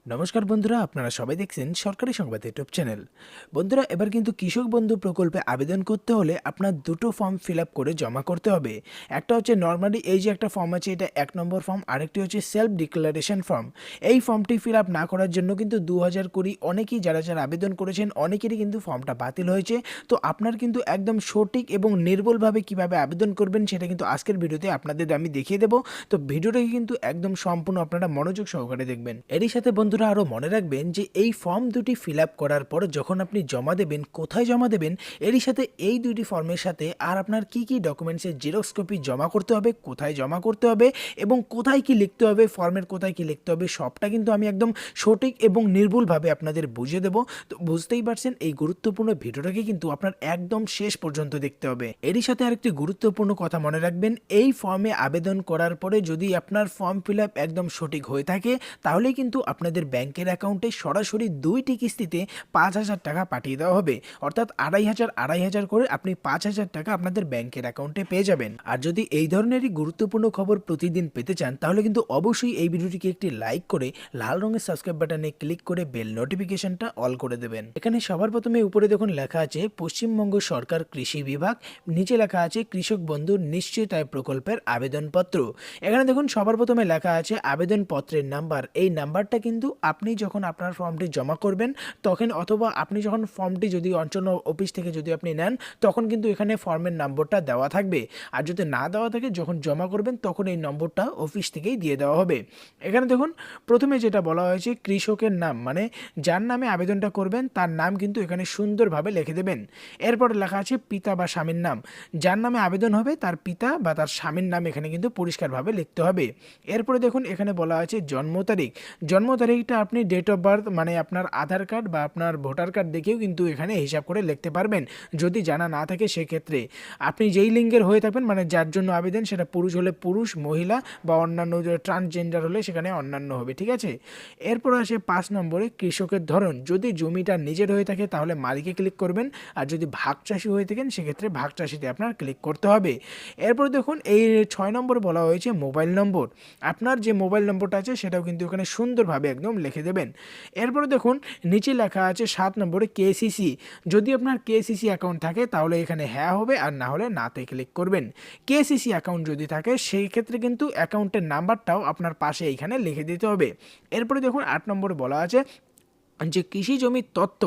নমস্কার বন্ধুরা, আপনারা সবাই দেখছেন সরকারি সংবাদ ইউটিউব চ্যানেল। বন্ধুরা, এবার কিন্তু কৃষক বন্ধু প্রকল্পে আবেদন করতে হলে আপনার দুটো ফর্ম ফিল আপ করে জমা করতে হবে। একটা হচ্ছে নর্মালি এই যে একটা ফর্ম আছে, এটা 1 নম্বর ফর্ম, আরেকটি হচ্ছে সেলফ ডিক্লারেশন ফর্ম। এই ফর্মটি ফিল আপ না করার জন্য কিন্তু 2020 অনেকেই যারা যারা আবেদন করেছেন অনেকেরই কিন্তু ফর্মটা বাতিল হয়েছে। তো আপনার কিন্তু একদম সঠিক এবং নির্ভুলভাবে কিভাবে আবেদন করবেন সেটা কিন্তু আজকের ভিডিওতে আপনাদের আমি দেখিয়ে দেবো। তো ভিডিওটাকে কিন্তু একদম সম্পূর্ণ আপনারা মনোযোগ সহকারে দেখবেন। এরই সাথে বন্ধুরা আরও মনে রাখবেন যে এই ফর্ম দুটি ফিল আপ করার পর যখন আপনি জমা দেবেন, কোথায় জমা দেবেন, এরই সাথে এই দুটি ফর্মের সাথে আর আপনার কি কি ডকুমেন্টসের জেরক্স কপি জমা করতে হবে, কোথায় জমা করতে হবে এবং কোথায় কি লিখতে হবে, ফর্মের কোথায় কি লিখতে হবে, সবটা কিন্তু আমি একদম সঠিক এবং নির্ভুলভাবে আপনাদের বুঝিয়ে দেবো। তো বুঝতেই পারছেন এই গুরুত্বপূর্ণ ভিডিওটাকে কিন্তু আপনার একদম শেষ পর্যন্ত দেখতে হবে। এরই সাথে আরেকটি গুরুত্বপূর্ণ কথা মনে রাখবেন, এই ফর্মে আবেদন করার পরে যদি আপনার ফর্ম ফিল আপ একদম সঠিক হয়ে থাকে তাহলে কিন্তু আপনাদের ব্যাংকের অ্যাকাউন্টে সরাসরি 2টি কিস্তিতে 5,000 টাকা পাঠিয়ে দেওয়া হবে। অর্থাৎ 2,500 করে আপনি 5,000 টাকা আপনাদের ব্যাংকের অ্যাকাউন্টে পেয়ে যাবেন। আর যদি এই ধরনেরই গুরুত্বপূর্ণ খবর প্রতিদিন পেতে চান তাহলে কিন্তু অবশ্যই এই ভিডিওটিকে একটি লাইক করে লাল রঙের সাবস্ক্রাইব বাটনে ক্লিক করে বেল নোটিফিকেশনটা অল করে দেবেন। এখানে সবার প্রথমে উপরে দেখুন লেখা আছে পশ্চিমবঙ্গ সরকার কৃষি বিভাগ, নিচে লেখা আছে কৃষক বন্ধু নিশ্চিত আয় প্রকল্পের আবেদনপত্র। এখানে দেখুন সবার প্রথমে লেখা আছে আবেদনপত্রের নাম্বার। এই নাম্বারটা কিন্তু আপনি যখন আপনার ফর্মটি জমা করবেন তখন, অথবা আপনি যখন ফর্মটি যদি অঞ্চল অফিস থেকে যদি আপনি নেন তখন কিন্তু এখানে ফর্মের নম্বরটা দেওয়া থাকবে। আর যদি না দেওয়া থাকে যখন জমা করবেন তখন এই নম্বরটা অফিস থেকেই দিয়ে দেওয়া হবে। এখানে দেখুন প্রথমে যেটা বলা হয়েছে কৃষকের নাম, মানে যার নামে আবেদনটা করবেন তার নাম কিন্তু এখানে সুন্দরভাবে লিখে দেবেন। এরপর লেখা আছে পিতা বা স্বামীর নাম, যার নামে আবেদন হবে তার পিতা বা তার স্বামীর নাম এখানে কিন্তু পরিষ্কারভাবে লিখতে হবে। এরপরে দেখুন এখানে বলা আছে জন্ম তারিখ। জন্ম তারিখটা আপনি ডেট অফ বার্থ মানে আপনার আধার কার্ড বা আপনার ভোটার কার্ড দেখেও কিন্তু এখানে হিসাব করে লিখতে পারবেন। যদি জানা না থাকে সেক্ষেত্রে আপনি যেই লিঙ্গের হয়ে থাকবেন, মানে যার জন্য আবেদন, সেটা পুরুষ হলে পুরুষ, মহিলা বা অন্যান্য ট্রান্সজেন্ডার হলে সেখানে অন্যান্য হবে, ঠিক আছে। এরপর আসে 5 নম্বরে কৃষকের ধরন। যদি জমিটা নিজের হয়ে থাকে তাহলে মালিকে ক্লিক করবেন, আর যদি ভাগ চাষি হয়ে থাকেন সেক্ষেত্রে ভাগ চাষিতে আপনার ক্লিক করতে হবে। এরপর দেখুন এই 6 নম্বরে বলা হয়েছে মোবাইল নম্বর। আপনার যে মোবাইল নম্বরটা আছে সেটাও কিন্তু এখানে সুন্দরভাবে একদম লিখে দেবেন। এরপরে দেখুন নিচে লেখা আছে 7 নম্বরে কেসিসি। যদি আপনার কেসিসি অ্যাকাউন্ট থাকে তাহলে এখানে হ্যাঁ হবে, আর না হলে নাতে ক্লিক করবেন। কেসিসি অ্যাকাউন্ট যদি থাকে সেই ক্ষেত্রে কিন্তু অ্যাকাউন্টের নাম্বারটাও আপনার পাশে এইখানে লিখে দিতে হবে। এরপরে দেখুন 8 নম্বরে বলা আছে যে কৃষি জমির তথ্য।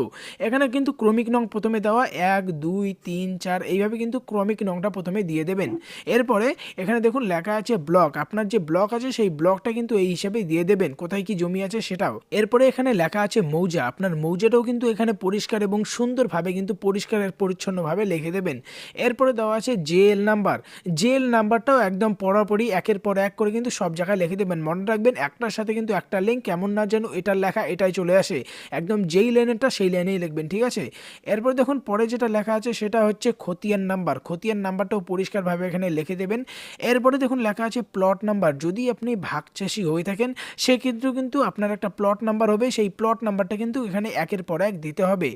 এখানে কিন্তু ক্রমিক নং প্রথমে দেওয়া 1, 2, 3, 4 এইভাবে কিন্তু ক্রমিক নংটা প্রথমে দিয়ে দেবেন। এরপরে এখানে দেখুন লেখা আছে ব্লক। আপনার যে ব্লক আছে সেই ব্লকটা কিন্তু এই হিসাবেই দিয়ে দেবেন, কোথায় কি জমি আছে সেটাও। এরপরে এখানে লেখা আছে মৌজা। আপনার মৌজাটাও কিন্তু এখানে পরিষ্কার এবং সুন্দরভাবে কিন্তু পরিষ্কার পরিচ্ছন্নভাবে লিখে দেবেন। এরপরে দেওয়া আছে জেএল নাম্বার। জেএল নাম্বারটাও একদম পড়াপড়ি একের পর এক করে কিন্তু সব জায়গায় লিখে দেবেন। মনে রাখবেন একটার সাথে কিন্তু একটা লিঙ্ক কেমন না যেন এটার লেখা এটাই চলে আসে, একদম যেই লাইনেরটা সেই লাইনেই লিখবেন, ঠিক আছে। এরপর দেখুন পরে যেটা লেখা আছে সেটা হচ্ছে খতিয়ান নাম্বার। খতিয়ান নাম্বারটাও পরিষ্কারভাবে এখানে লিখে দেবেন। এরপরে দেখুন লেখা আছে প্লট নাম্বার। যদি আপনি ভাগ চাষি হয়ে থাকেন সেক্ষেত্রেও কিন্তু আপনার একটা প্লট নাম্বার হবে, সেই প্লট নাম্বারটা কিন্তু এখানে একের পর এক দিতে হবে।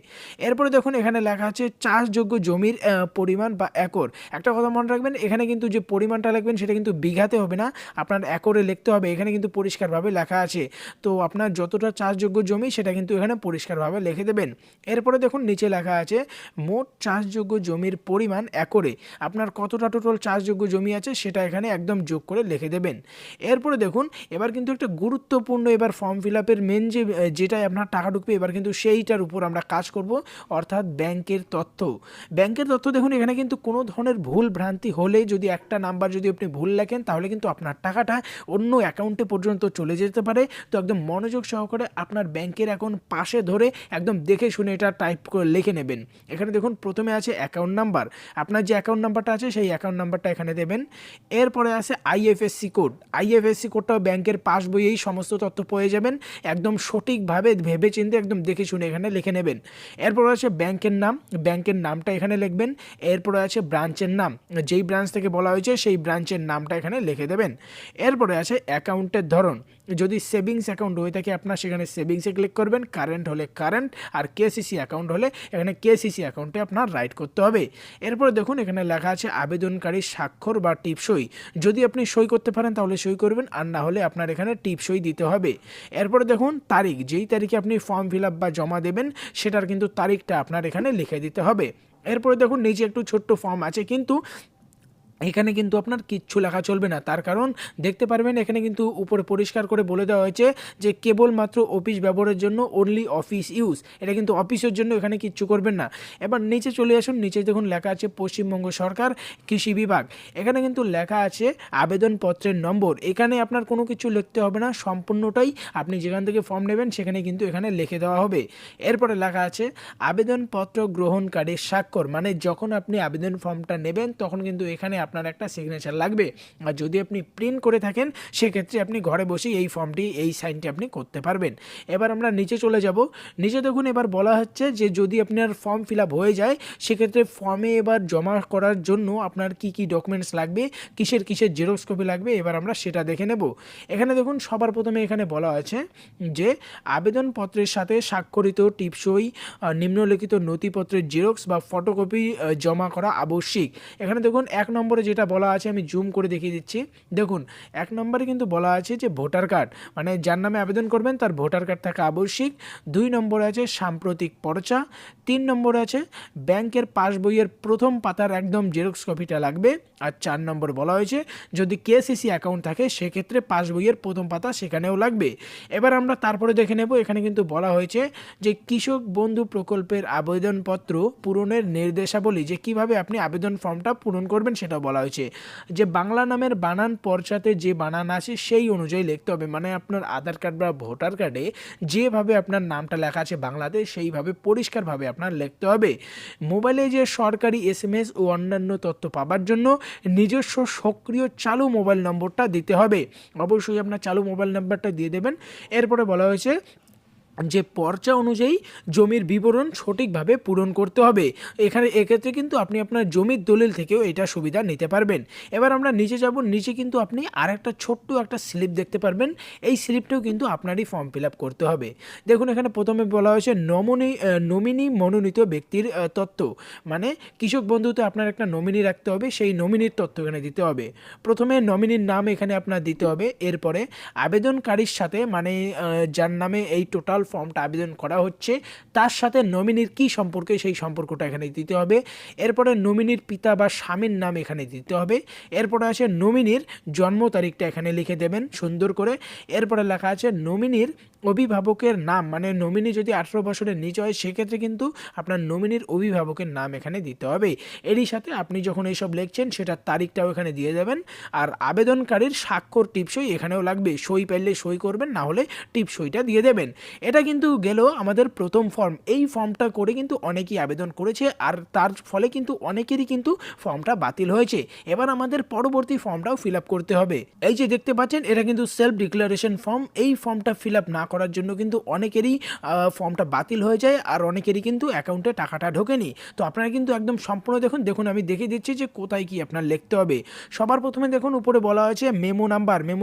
এরপরে দেখুন এখানে লেখা আছে চাষযোগ্য জমির পরিমাণ বা একর। একটা কথা মনে রাখবেন, এখানে কিন্তু যে পরিমাণটা লিখবেন সেটা কিন্তু বিঘাতে হবে না, আপনার একরে লিখতে হবে। এখানে কিন্তু পরিষ্কারভাবে লেখা আছে। তো আপনার যতটা চাষযোগ্য জমি সেটা কিন্তু এখানে পরিষ্কারভাবে লিখে দেবেন। এরপরে দেখুন নিচে লেখা আছে মোট চাষযোগ্য জমির পরিমাণ একরে। আপনার কতটা টোটাল চাষযোগ্য জমি আছে সেটা এখানে একদম যোগ করে লিখে দেবেন। এরপরে দেখুন এবার কিন্তু একটা গুরুত্বপূর্ণ, এবার ফর্ম ফিল আপের মেন যেটাই আপনার টাকা ঢুকবে এবার কিন্তু সেইটার উপর আমরা কাজ করব, অর্থাৎ ব্যাংকের তথ্য। ব্যাংকের তথ্য দেখুন এখানে কিন্তু কোনো ধরনের ভুল ভ্রান্তি হলে, যদি একটা নাম্বার যদি আপনি ভুল লেখেন তাহলে কিন্তু আপনার টাকাটা অন্য অ্যাকাউন্টে পর্যন্ত চলে যেতে পারে। তো একদম মনোযোগ সহকারে আপনার ব্যাংকের অ্যাকাউন্ট পাশে ধরে একদম দেখে শুনে এটা টাইপ করে লিখে নেবেন। এখানে দেখুন প্রথমে আছে অ্যাকাউন্ট নাম্বার। আপনার যে অ্যাকাউন্ট নাম্বারটা আছে সেই অ্যাকাউন্ট নাম্বারটা এখানে দেবেন। এরপরে আছে আইএফএসসি কোড। আইএফএসসি কোডটাও ব্যাংকের পাস বইয়েই সমস্ত তথ্য পেয়ে যাবেন। একদম সঠিকভাবে ভেবে চিন্তে একদম দেখে শুনে এখানে লিখে নেবেন। এরপরে আছে ব্যাংকের নাম। ব্যাংকের নামটা এখানে লিখবেন। এরপরে আছে ব্রাঞ্চের নাম, যেই ব্রাঞ্চ থেকে বলা হয়েছে সেই ব্রাঞ্চের নামটা এখানে লিখে দেবেন। এরপরে আছে অ্যাকাউন্টের ধরন। যদি সেভিংস অ্যাকাউন্ট হয়ে থাকে আপনার, সেখানে সেভিংসে ক্লিক করবেন, কারেন্ট হলে কারেন্ট, আর কেসিসি অ্যাকাউন্ট হলে এখানে কেসিসি অ্যাকাউন্টে আপনার রাইট করতে হবে। এরপরে দেখুন এখানে লেখা আছে আবেদনকারী স্বাক্ষর বা টিপসই। যদি আপনি সই করতে পারেন তাহলে সই করবেন, আর না হলে আপনার এখানে টিপসই দিতে হবে। এরপরে দেখুন তারিখ, যেই তারিখে আপনি ফর্ম ফিল আপ বা জমা দেবেন সেটার কিন্তু তারিখটা আপনার এখানে লিখে দিতে হবে। এরপরে দেখুন নিচে একটু ছোট্ট ফর্ম আছে, কিন্তু এখানে কিন্তু আপনার কিচ্ছু লেখা চলবে না। তার কারণ দেখতে পারবেন এখানে কিন্তু উপরে পরিষ্কার করে বলে দেওয়া হয়েছে যে কেবলমাত্র অফিস ব্যবহারের জন্য, অনলি অফিস ইউজ। এটা কিন্তু অফিসের জন্য, এখানে কিচ্ছু করবেন না। এবার নিচে চলে আসুন, নিচে দেখুন লেখা আছে পশ্চিমবঙ্গ সরকার কৃষি বিভাগ। এখানে কিন্তু লেখা আছে আবেদনপত্রের নম্বর। এখানে আপনার কোনো কিছু লিখতে হবে না, সম্পূর্ণটাই আপনি যেখান থেকে ফর্ম নেবেন সেখানে কিন্তু এখানে লিখে দেওয়া হবে। এরপরে লেখা আছে আবেদনপত্র গ্রহণকারীর স্বাক্ষর, মানে যখন আপনি আবেদন ফর্মটা নেবেন তখন কিন্তু এখানে আপনার একটা সিগনেচার লাগবে। আর যদি আপনি প্রিন্ট করে থাকেন সেক্ষেত্রে আপনি ঘরে বসেই এই ফর্মটি, এই সাইনটি আপনি করতে পারবেন। এবার আমরা নিচে চলে যাব। নিচে দেখুন এবার বলা হচ্ছে যে যদি আপনার ফর্ম ফিল আপ হয়ে যায় সেক্ষেত্রে ফর্মে এবার জমা করার জন্য আপনার কি কি ডকুমেন্টস লাগবে, কিসের কিসের জেরক্স কপি লাগবে, এবার আমরা সেটা দেখে নেব। এখানে দেখুন সবার প্রথমে এখানে বলা আছে যে আবেদনপত্রের সাথে স্বাক্ষরিত টিপসই নিম্নলিখিত নথিপত্রের জেরক্স বা ফটোকপি জমা করা আবশ্যিক। এখানে দেখুন 1 নম্বরে যেটা বলা আছে, আমি জুম করে দেখিয়ে দিচ্ছি। দেখুন 1 নম্বরে কিন্তু বলা আছে যে ভোটার কার্ড, মানে যার নামে আবেদন করবেন তার ভোটার কার্ড থাকা আবশ্যিক। 2 নম্বরে আছে সাম্প্রতিক পর্চা। 3 নম্বরে আছে ব্যাংকের পাসবইয়ের প্রথম পাতার একদম জেরক্স কপিটা লাগবে। আর 4 নম্বরে বলা হয়েছে যদি কেসিসি অ্যাকাউন্ট থাকে সেক্ষেত্রে পাসবইয়ের প্রথম পাতা সেখানেও লাগবে। এবার আমরা তারপরে দেখে নেব, এখানে কিন্তু বলা হয়েছে যে কৃষক বন্ধু প্রকল্পের আবেদনপত্র পূরণের নির্দেশাবলী, যে কিভাবে আপনি আবেদন ফর্মটা পূরণ করবেন সেটা বলা হয়েছে। যে বাংলা নামের বানান পর্চাতে যে বানান আছে সেই অনুযায়ী লিখতে হবে, মানে আপনার আধার কার্ড বা ভোটার কার্ডে যেভাবে আপনার নামটা লেখা আছে বাংলাতে সেইভাবে পরিষ্কারভাবে আপনার লিখতে হবে। মোবাইলে যে সরকারি এসএমএস ও অন্যান্য তথ্য পাবার জন্য নিজস্ব সক্রিয় চালু মোবাইল নম্বরটা দিতে হবে। অবশ্যই আপনার চালু মোবাইল নাম্বারটা দিয়ে দেবেন। এরপরে বলা হয়েছে যে পর্চা অনুযায়ী জমির বিবরণ সঠিকভাবে পূরণ করতে হবে। এখানে এক্ষেত্রে কিন্তু আপনি আপনার জমির দলিল থেকেও এটা সুবিধা নিতে পারবেন। এবার আমরা নিচে যাব, নিচে কিন্তু আপনি আরেকটা ছোট্ট একটা স্লিপ দেখতে পারবেন। এই স্লিপটাও কিন্তু আপনারই ফর্ম ফিল আপ করতে হবে। দেখুন এখানে প্রথমে বলা হয়েছে নমিনি মনোনীত ব্যক্তির তথ্য, মানে কৃষক বন্ধুতে আপনার একটা নমিনি রাখতে হবে, সেই নমিনির তথ্য এখানে দিতে হবে। প্রথমে নমিনির নাম এখানে আপনার দিতে হবে। এরপরে আবেদনকারীর সাথে, মানে যার নামে এই টোটাল ফর্মটা আবেদন করা হচ্ছে তার সাথে নমিনির কি সম্পর্কে সেই সম্পর্কটা এখানে দিতে হবে। এরপরে নমিনির পিতা বা স্বামীর নাম এখানে দিতে হবে। এরপরে আছে নমিনির জন্ম তারিখটা এখানে লিখে দেবেন সুন্দর করে। এরপরে লেখা আছে নমিনির অভিভাবকের নাম, মানে নমিনি যদি 18 বছরের নিচে হয় সেক্ষেত্রে কিন্তু আপনার নমিনির অভিভাবকের নাম এখানে দিতে হবে। এরই সাথে আপনি যখন এইসব লিখছেন সেটার তারিখটাও এখানে দিয়ে দেবেন। আর আবেদনকারীর স্বাক্ষর টিপসই এখানেও লাগবে, সই পাইলে সই করবেন, না হলে টিপসইটা দিয়ে দেবেন। এটা কিন্তু গেল আমাদের প্রথম ফর্ম। এই ফর্মটা করে কিন্তু অনেকেই আবেদন করেছে আর তার ফলে কিন্তু অনেকেরই কিন্তু ফর্মটা বাতিল হয়েছে। এবার আমাদের পরবর্তী ফর্মটাও ফিল আপ করতে হবে। এই যে দেখতে পাচ্ছেন এটা কিন্তু সেলফ ডিক্লারেশন ফর্ম। এই ফর্মটা ফিল আপ না করার জন্য কিন্তু অনেকেরই ফর্মটা বাতিল হয়ে যায় আর অনেকেরই কিন্তু অ্যাকাউন্টে টাকাটা ঢোকেনি। তো আপনারা কিন্তু একদম সম্পূর্ণ দেখুন আমি দেখিয়ে দিচ্ছি যে কোথায় কি আপনার লিখতে হবে। সবার প্রথমে দেখুন উপরে বলা হয়েছে মেমো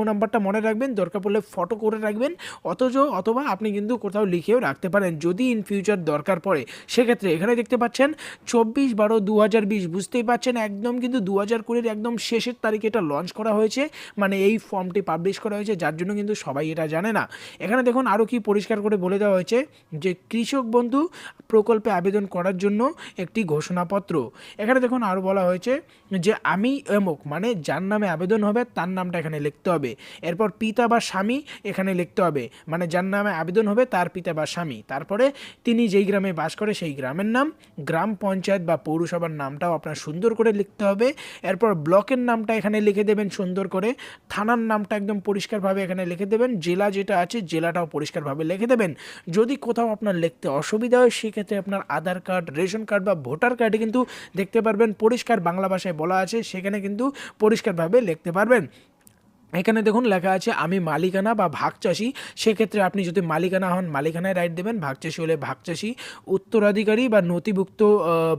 নাম্বারটা মনে রাখবেন, দরকার পড়লে ফটো করে রাখবেন, অথবা আপনি কিন্তু কোথাও লিখেও রাখতে পারেন যদি ইন ফিউচার দরকার পড়ে সেক্ষেত্রে। এখানে দেখতে পাচ্ছেন 24/12/2020, বুঝতেই পারছেন একদম কিন্তু 2020 একদম শেষের তারিখে এটা লঞ্চ করা হয়েছে, মানে এই ফর্মটি পাবলিশ করা হয়েছে, যার জন্য কিন্তু সবাই এটা জানে না। এখানে দেখুন আরও কি পরিষ্কার করে বলে দেওয়া হয়েছে যে কৃষক বন্ধু প্রকল্পে আবেদন করার জন্য একটি ঘোষণাপত্র। এখানে দেখুন আরও বলা হয়েছে যে আমি এমক, মানে যার নামে আবেদন হবে তার নামটা এখানে লিখতে হবে। এরপর পিতা বা স্বামী এখানে লিখতে হবে, মানে যার নামে আবেদন হবে তার পিতা বা স্বামী। তারপরে তিনি যেই গ্রামে বাস করে সেই গ্রামের নাম, গ্রাম পঞ্চায়েত বা পৌরসভার নামটাও আপনার সুন্দর করে লিখতে হবে। এরপর ব্লকের নামটা এখানে লিখে দেবেন সুন্দর করে, থানার নামটা একদম পরিষ্কারভাবে এখানে লিখে দেবেন, জেলা যেটা আছে জেলাটাও পরিষ্কারভাবে লিখে দেবেন। যদি কোথাও আপনার লিখতে অসুবিধা হয় সেক্ষেত্রে আপনার আধার কার্ড, রেশন কার্ড বা ভোটার কার্ডে কিন্তু দেখতে পারবেন পরিষ্কার বাংলা ভাষায় বলা আছে, সেখানে কিন্তু পরিষ্কারভাবে লিখতে পারবেন। এখানে দেখুন লেখা আছে আমি মালিকানা বা ভাগ চাষি, সেক্ষেত্রে আপনি যদি মালিকানা হন মালিকানায় রাইট দেবেন, ভাগ চাষি হলে ভাগ চাষি, উত্তরাধিকারী বা নথিভুক্ত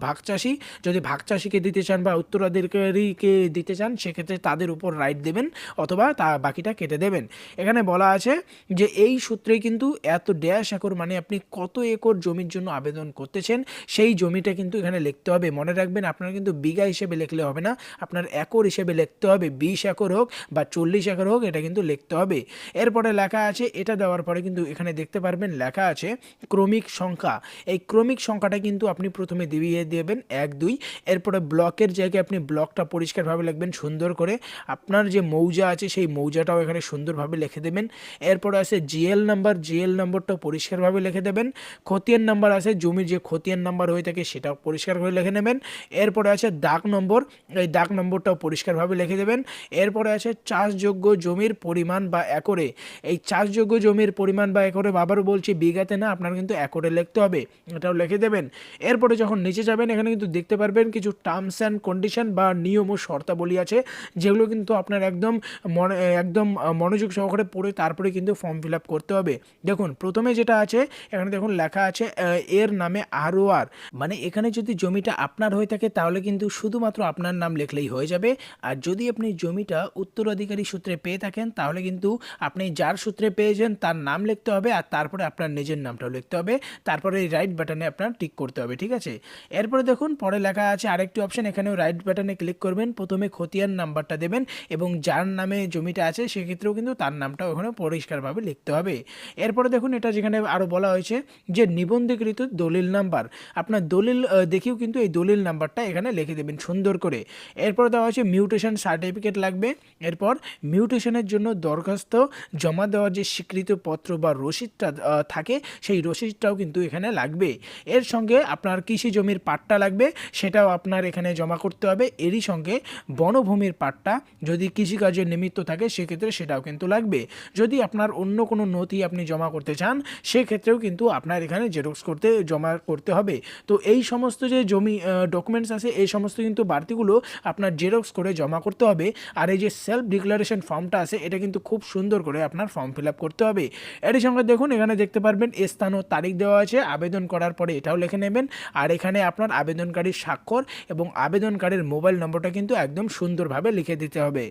ভাগ চাষি যদি ভাগ চাষিকে দিতে চান বা উত্তরাধিকারীকে দিতে চান সেক্ষেত্রে তাদের উপর রাইট দেবেন অথবা তা বাকিটা কেটে দেবেন। এখানে বলা আছে যে এই সূত্রে কিন্তু এত ড্যাশ একর মানে আপনি কত একর জমির জন্য আবেদন করতেছেন সেই জমিটা কিন্তু এখানে লিখতে হবে। মনে রাখবেন আপনার কিন্তু বিঘা হিসেবে লিখলে হবে না, আপনার একর হিসেবে লিখতে হবে। 20 একর হোক বা 40 একর হোক এটা কিন্তু লিখতে হবে। এরপরে লেখা আছে, এটা দেওয়ার পরে কিন্তু এখানে দেখতে পারবেন লেখা আছে ক্রমিক সংখ্যা। এই ক্রমিক সংখ্যাটা কিন্তু আপনি প্রথমে দিয়ে দেবেন 1 2, এরপরে ব্লকের জায়গায় আপনি ব্লকটা পরিষ্কারভাবে লিখবেন সুন্দর করে। আপনার যে মৌজা আছে সেই মৌজাটাও এখানে সুন্দরভাবে লিখে দেবেন। এরপরে আছে জিএল নাম্বার, জিএল নম্বরটাও পরিষ্কারভাবে লিখে দেবেন। খতিয়ান নাম্বার আছে, জমির যে খতিয়ান নাম্বার হয়ে থাকে সেটাও পরিষ্কার করে লিখে নেবেন। এরপরে আছে দাগ নম্বর, এই দাগ নম্বরটাও পরিষ্কারভাবে লিখে দেবেন। এরপরে আছে চাষযোগ্য জমির পরিমাণ বা একরে, এই চাষযোগ্য জমির পরিমাণ বা একরে, আবারও বলছি বিঘাতে না, আপনার কিন্তু একরে লিখতে হবে, এটাও লিখে দেবেন। এরপরে যখন নিচে যাবেন এখানে কিন্তু দেখতে পারবেন কিছু টার্মস অ্যান্ড কন্ডিশন বা নিয়ম ও শর্তাবলী আছে, যেগুলো কিন্তু আপনার একদম মনোযোগ সহকারে পড়ে তারপরে কিন্তু ফর্ম ফিল আপ করতে হবে। দেখুন প্রথমে যেটা আছে এখানে দেখুন লেখা আছে এর নামে ROR, মানে এখানে যদি জমিটা আপনার হয়ে থাকে তাহলে কিন্তু শুধুমাত্র আপনার নাম লিখলেই হয়ে যাবে। আর যদি আপনি জমিটা উত্তরাধিকারী সূত্রে পেয়ে থাকেন তাহলে কিন্তু আপনি যার সূত্রে পেয়েছেন তার নাম লিখতে হবে আর তারপরে আপনার নিজের নামটাও লিখতে হবে, তারপরে এই রাইট বাটনে আপনার টিক করতে হবে, ঠিক আছে। এরপরে দেখুন পরে লেখা আছে আরেকটি অপশন, এখানেও রাইট বাটনে ক্লিক করবেন, প্রথমে খতিয়ান নাম্বারটা দেবেন এবং যার নামে জমিটা আছে সেক্ষেত্রেও কিন্তু তার নামটাও এখানে পরিষ্কারভাবে লিখতে হবে। এরপরে দেখুন এটা যেখানে আরও বলা হয়েছে যে নিবন্ধীকৃত দলিল নাম্বার, আপনার দলিল দেখেও কিন্তু এই দলিল নাম্বারটা এখানে লিখে দেবেন সুন্দর করে। এরপর দেওয়া হচ্ছে মিউটেশন সার্টিফিকেট লাগবে, এরপর মিউটেশনের জন্য দরখাস্ত জমা দেওয়ার যে স্বীকৃত পত্র বা রসিদটা থাকে সেই রসিদটাও কিন্তু এখানে লাগবে। এর সঙ্গে আপনার কৃষি জমির পাট্টা লাগবে, সেটাও আপনার এখানে জমা করতে হবে। এরই সঙ্গে বনভূমির পাট্টা যদি কৃষিকাজের নিমিত্ত থাকে সেক্ষেত্রে সেটাও কিন্তু লাগবে। যদি আপনার অন্য কোনো নথি আপনি জমা করতে চান সেক্ষেত্রেও কিন্তু আপনার এখানে জেরক্স করতে জমা করতে হবে। তো এই সমস্ত যে জমি ডকুমেন্টস আছে এই সমস্ত কিন্তু বাড়তিগুলো আপনার জেরক্স করে জমা করতে হবে। আর এই যে সেলফ ডিক্লারেশন ফর্মটা আছে এটা কিন্তু খুব সুন্দর করে আপনার ফর্ম ফিল আপ করতে হবে। এর সঙ্গে দেখুন এখানে দেখতে পারবেন স্থান ও তারিখ দেওয়া আছে, আবেদন করার পরে এটাও লিখে নেবেন। আর এখানে আপনার আবেদনকারীর স্বাক্ষর এবং আবেদনকারীর মোবাইল নম্বরটা কিন্তু একদম সুন্দরভাবে লিখে দিতে হবে।